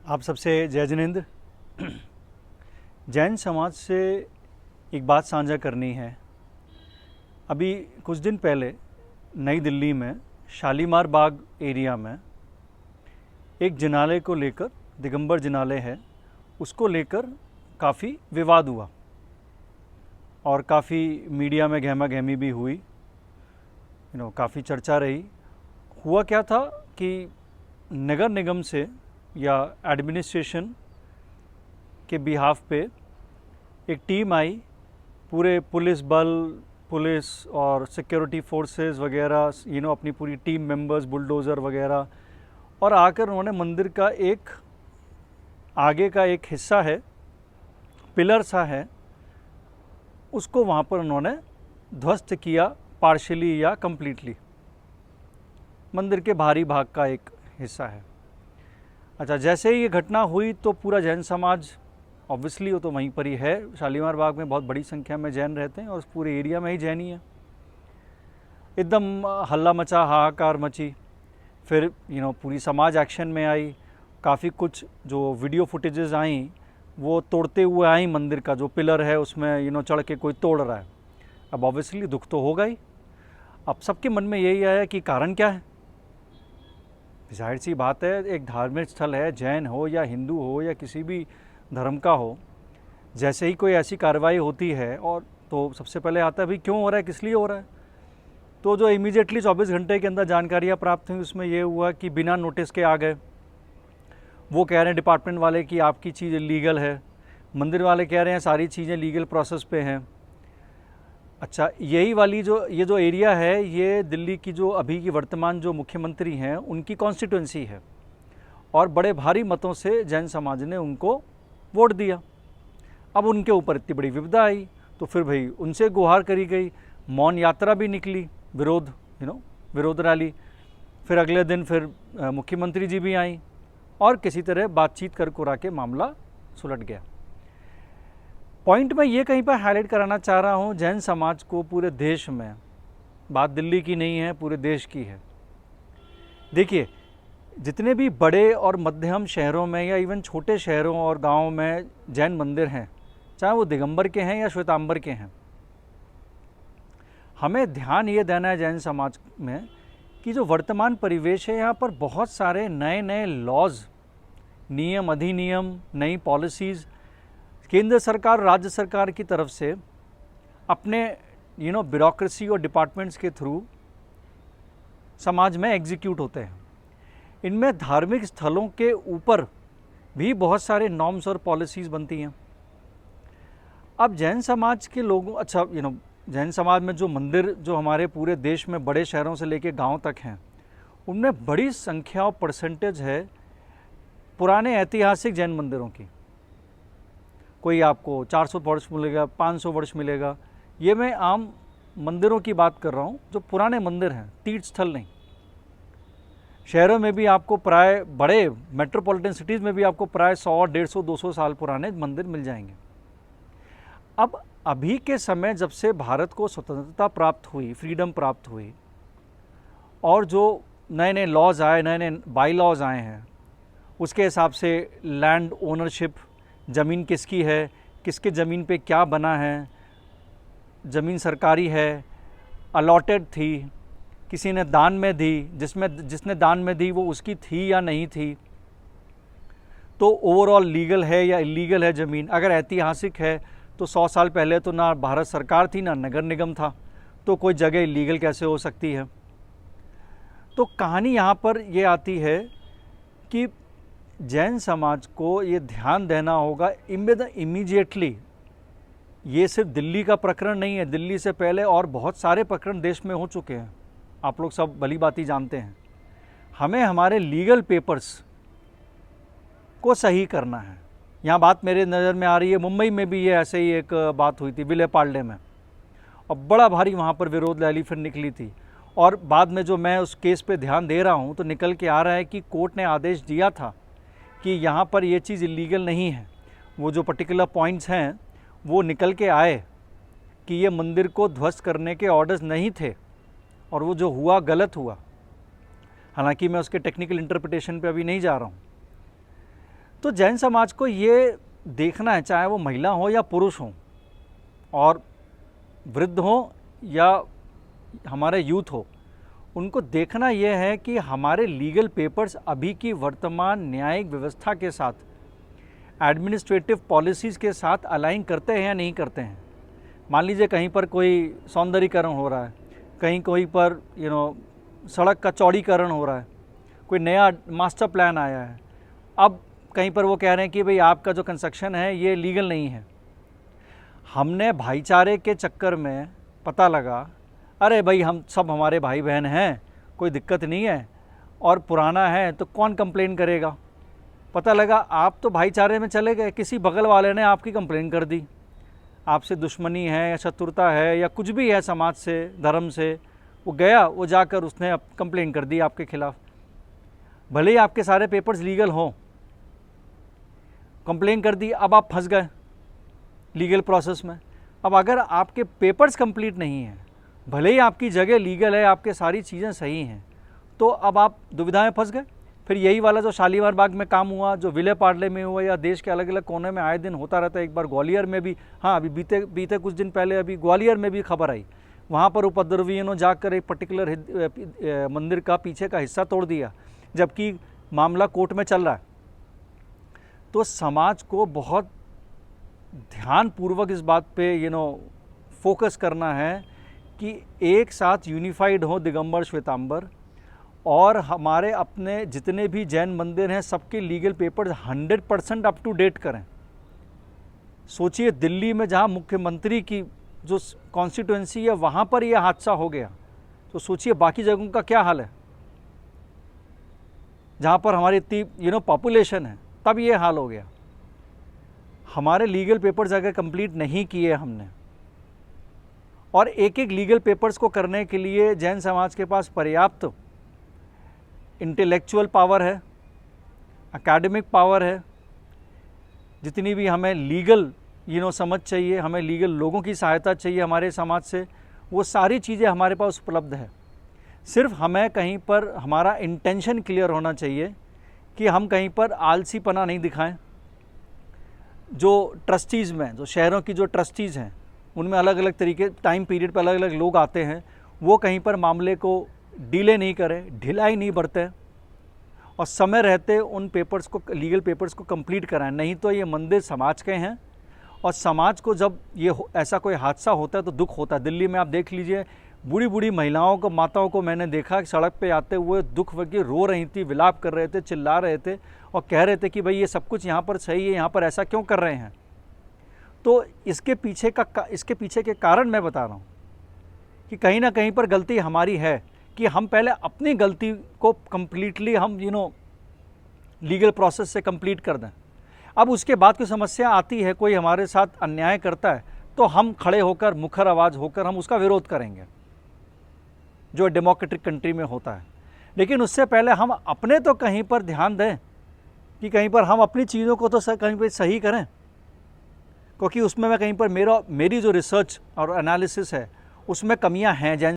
आप सबसे जय जिनेंद्र। जैन समाज से एक बात साझा करनी है। अभी कुछ दिन पहले नई दिल्ली में शालीमार बाग एरिया में एक जिनालय को लेकर, दिगंबर जिनालय है, उसको लेकर काफ़ी विवाद हुआ और काफ़ी मीडिया में गहमा गहमी भी हुई। काफ़ी चर्चा रही। हुआ क्या था कि नगर निगम से या एडमिनिस्ट्रेशन के बिहाफ पे एक टीम आई, पूरे पुलिस बल, पुलिस और सिक्योरिटी फोर्सेस वगैरह अपनी पूरी टीम मेंबर्स, बुलडोज़र वगैरह, और आकर उन्होंने मंदिर का एक आगे का एक हिस्सा है, पिलर सा है, उसको वहाँ पर उन्होंने ध्वस्त किया, पार्शियली या कंप्लीटली। मंदिर के बाहरी भाग का एक हिस्सा है। अच्छा, जैसे ही ये घटना हुई तो पूरा जैन समाज, ऑब्वियसली वो तो वहीं पर ही है, शालीमार बाग में बहुत बड़ी संख्या में जैन रहते हैं और उस पूरे एरिया में ही जैन ही है। एकदम हल्ला मचा, हाहाकार मची। फिर पूरी समाज एक्शन में आई। काफ़ी कुछ जो वीडियो फुटेजेस आई वो तोड़ते हुए आई, मंदिर का जो पिलर है उसमें चढ़ के कोई तोड़ रहा है। अब ऑब्वियसली दुख तो होगा ही। अब सबके मन में यही आया कि कारण क्या है। जाहिर सी बात है, एक धार्मिक स्थल है, जैन हो या हिंदू हो या किसी भी धर्म का हो, जैसे ही कोई ऐसी कार्रवाई होती है और तो सबसे पहले आता है भाई क्यों हो रहा है, किस लिए हो रहा है। तो जो इमीडिएटली 24 घंटे के अंदर जानकारियाँ प्राप्त हुई उसमें ये हुआ कि बिना नोटिस के आ गए। वो कह रहे हैं डिपार्टमेंट वाले कि आपकी चीज़ लीगल है, मंदिर वाले कह रहे हैं सारी चीज़ें लीगल प्रोसेस पे हैं। अच्छा, यही वाली ये जो एरिया है, ये दिल्ली की जो अभी की वर्तमान जो मुख्यमंत्री हैं उनकी कॉन्स्टिट्यूंसी है और बड़े भारी मतों से जैन समाज ने उनको वोट दिया। अब उनके ऊपर इतनी बड़ी विपदा आई तो फिर भाई उनसे गुहार करी गई, मौन यात्रा भी निकली, विरोध रैली। फिर अगले दिन फिर मुख्यमंत्री जी भी आई और किसी तरह बातचीत कर कुरा के मामला सुलट गया। पॉइंट मैं ये कहीं पर हाईलाइट कराना चाह रहा हूँ, जैन समाज को पूरे देश में, बात दिल्ली की नहीं है, पूरे देश की है। देखिए, जितने भी बड़े और मध्यम शहरों में या इवन छोटे शहरों और गांवों में जैन मंदिर हैं, चाहे वो दिगंबर के हैं या श्वेतांबर के हैं, हमें ध्यान ये देना है जैन समाज में कि जो वर्तमान परिवेश है, यहाँ पर बहुत सारे नए नए लॉज, नियम, अधिनियम, नई पॉलिसीज़ केंद्र सरकार, राज्य सरकार की तरफ से अपने ब्यूरोक्रेसी और डिपार्टमेंट्स के थ्रू समाज में एग्जीक्यूट होते हैं। इनमें धार्मिक स्थलों के ऊपर भी बहुत सारे नॉर्म्स और पॉलिसीज़ बनती हैं। अब जैन समाज के लोगों, जैन समाज में जो मंदिर जो हमारे पूरे देश में बड़े शहरों से लेकर गांव तक हैं, उनमें बड़ी संख्या और परसेंटेज है पुराने ऐतिहासिक जैन मंदिरों की। कोई आपको 400 वर्ष मिलेगा, 500 वर्ष मिलेगा। ये मैं आम मंदिरों की बात कर रहा हूँ जो पुराने मंदिर हैं, तीर्थ स्थल नहीं। शहरों में भी आपको प्राय, बड़े मेट्रोपॉलिटन सिटीज़ में भी आपको प्राय 100, 150, 200 साल पुराने मंदिर मिल जाएंगे। अब अभी के समय जब से भारत को स्वतंत्रता प्राप्त हुई, फ्रीडम प्राप्त हुई, और जो नए नए लॉज आए, नए नए बाई लॉज आए हैं, उसके हिसाब से लैंड ओनरशिप, ज़मीन किसकी है, किसके ज़मीन पे क्या बना है, ज़मीन सरकारी है, अलॉटेड थी, किसी ने दान में दी, जिसने दान में दी वो उसकी थी या नहीं थी, तो ओवरऑल लीगल है या इलीगल है ज़मीन। अगर ऐतिहासिक है तो 100 साल पहले तो ना भारत सरकार थी ना नगर निगम था, तो कोई जगह इलीगल कैसे हो सकती है। तो कहानी यहाँ पर ये आती है कि जैन समाज को ये ध्यान देना होगा इमीडिएटली। ये सिर्फ दिल्ली का प्रकरण नहीं है, दिल्ली से पहले और बहुत सारे प्रकरण देश में हो चुके हैं, आप लोग सब भली भांति जानते हैं। हमें हमारे लीगल पेपर्स को सही करना है। यहाँ बात मेरे नज़र में आ रही है, मुंबई में भी ये ऐसे ही एक बात हुई थी विले पार्ले में, और बड़ा भारी वहाँ पर विरोध रैली फिर निकली थी। और बाद में जो मैं उस केस पे ध्यान दे रहा हूँ तो निकल के आ रहा है कि कोर्ट ने आदेश दिया था कि यहाँ पर ये चीज़ इलीगल नहीं है। वो जो पर्टिकुलर पॉइंट्स हैं वो निकल के आए कि ये मंदिर को ध्वस्त करने के ऑर्डर्स नहीं थे और वो जो हुआ गलत हुआ। हालांकि मैं उसके टेक्निकल इंटरप्रिटेशन पे अभी नहीं जा रहा हूँ। तो जैन समाज को ये देखना है, चाहे वो महिला हो या पुरुष हो, और वृद्ध हो या हमारे यूथ हो, उनको देखना यह है कि हमारे लीगल पेपर्स अभी की वर्तमान न्यायिक व्यवस्था के साथ, एडमिनिस्ट्रेटिव पॉलिसीज़ के साथ अलाइन करते हैं या नहीं करते हैं। मान लीजिए कहीं पर कोई सौंदर्यीकरण हो रहा है, कहीं कोई पर सड़क का चौड़ीकरण हो रहा है, कोई नया मास्टर प्लान आया है, अब कहीं पर वो कह रहे हैं कि भाई आपका जो कंस्ट्रक्शन है ये लीगल नहीं है। हमने भाईचारे के चक्कर में पता लगा, अरे भाई हम सब हमारे भाई बहन हैं, कोई दिक्कत नहीं है, और पुराना है तो कौन कंप्लेन करेगा। पता लगा आप तो भाईचारे में चले गए, किसी बगल वाले ने आपकी कंप्लेन कर दी, आपसे दुश्मनी है या शत्रुता है या कुछ भी है समाज से, धर्म से, वो गया, वो जाकर उसने कंप्लेन कर दी आपके खिलाफ। भले ही आपके सारे पेपर्स लीगल हों, कंप्लेन कर दी, अब आप फंस गए लीगल प्रोसेस में। अब अगर आपके पेपर्स कंप्लीट नहीं हैं, भले ही आपकी जगह लीगल है, आपके सारी चीज़ें सही हैं, तो अब आप दुविधा में फंस गए। फिर यही वाला जो शालीमार बाग में काम हुआ, जो विले पार्ले में हुआ, या देश के अलग अलग कोने में आए दिन होता रहता है। एक बार ग्वालियर में भी, हाँ अभी बीते कुछ दिन पहले अभी ग्वालियर में भी खबर आई, वहाँ पर उपद्रवियों ने जाकर एक पर्टिकुलर मंदिर का पीछे का हिस्सा तोड़ दिया, जबकि मामला कोर्ट में चल रहा है। तो समाज को बहुत ध्यानपूर्वक इस बात पे फोकस करना है कि एक साथ यूनिफाइड हो दिगंबर श्वेतांबर, और हमारे अपने जितने भी जैन मंदिर हैं सबके legal papers 100% up to date करें। सोचिए दिल्ली में जहां मुख्यमंत्री की जो कॉन्स्टिट्यूएंसी है वहां पर यह हादसा हो गया, तो सोचिए बाकी जगहों का क्या हाल है, जहां पर हमारी इतनी पॉपुलेशन है, तब ये हाल हो गया। हमारे लीगल पेपर्स अगर कंप्लीट नहीं किए हमने, और एक एक लीगल पेपर्स को करने के लिए जैन समाज के पास पर्याप्त इंटेलेक्चुअल पावर है, एकेडमिक पावर है, जितनी भी हमें लीगल समझ चाहिए, हमें लीगल लोगों की सहायता चाहिए हमारे समाज से, वो सारी चीज़ें हमारे पास उपलब्ध है। सिर्फ हमें कहीं पर हमारा इंटेंशन क्लियर होना चाहिए कि हम कहीं पर आलसीपना नहीं दिखाएं। जो ट्रस्टीज़ में, जो शहरों की जो ट्रस्टीज़ हैं, उनमें अलग अलग तरीके टाइम पीरियड पर अलग अलग लोग आते हैं, वो कहीं पर मामले को डिले नहीं करें, ढिलाई नहीं बरतें, और समय रहते उन पेपर्स को, लीगल पेपर्स को कंप्लीट कराएं। नहीं तो ये मंदिर समाज के हैं, और समाज को जब ऐसा कोई हादसा होता है तो दुख होता है। दिल्ली में आप देख लीजिए, बूढ़ी बूढ़ी महिलाओं को, माताओं को मैंने देखा सड़क पे आते हुए दुख वगैरह रो रही थी, विलाप कर रहे थे, चिल्ला रहे थे, और कह रहे थे कि भाई ये सब कुछ यहाँ पर सही है, यहाँ पर ऐसा क्यों कर रहे हैं। तो इसके पीछे के कारण मैं बता रहा हूँ कि कहीं ना कहीं पर गलती हमारी है कि हम पहले अपनी गलती को कंप्लीटली हम लीगल प्रोसेस से कंप्लीट कर दें। अब उसके बाद की समस्या आती है, कोई हमारे साथ अन्याय करता है तो हम खड़े होकर, मुखर आवाज़ होकर हम उसका विरोध करेंगे, जो डेमोक्रेटिक कंट्री में होता है। लेकिन उससे पहले हम अपने तो कहीं पर ध्यान दें कि कहीं पर हम अपनी चीज़ों को तो कहीं पर सही करें, क्योंकि उसमें मैं कहीं पर मेरी जो रिसर्च और एनालिसिस है उसमें कमियां हैं। जैन